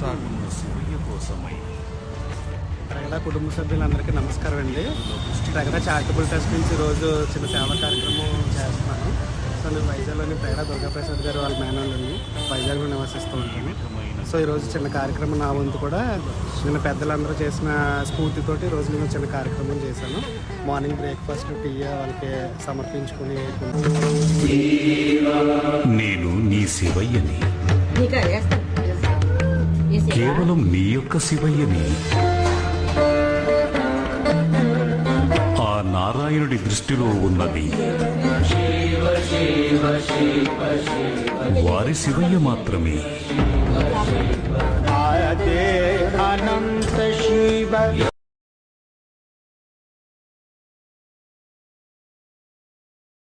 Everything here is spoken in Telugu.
దృష్టాగున్న శివయ్య కోసమై ప్రగడ కుటుంబ సభ్యులందరికీ నమస్కారం అండి. ప్రగడ చారిటబుల్ ట్రస్ట్ నుంచి ఈరోజు చిన్న సేవా కార్యక్రమం చేస్తున్నాను. సో నేను వైజాగ్లోని ప్రగడ దుర్గాప్రసాద్ గారు వాళ్ళ మేనల్ని వైజాగ్లో నివసిస్తూ ఉంటాను. సో ఈరోజు చిన్న కార్యక్రమం నా వంతు కూడా నిన్న పెద్దలందరూ చేసిన స్ఫూర్తితోటి ఈరోజు నేను చిన్న కార్యక్రమం చేశాను. మార్నింగ్ బ్రేక్ఫాస్ట్ టీ వాళ్ళకి సమర్పించుకుని, నేను నీ శివయ్యని, కేవలం నీ యొక్క శివయ్యని. ఆ నారాయణుడి దృష్టిలో ఉన్నది వారి శివయ్య మాత్రమే. అనంత శివ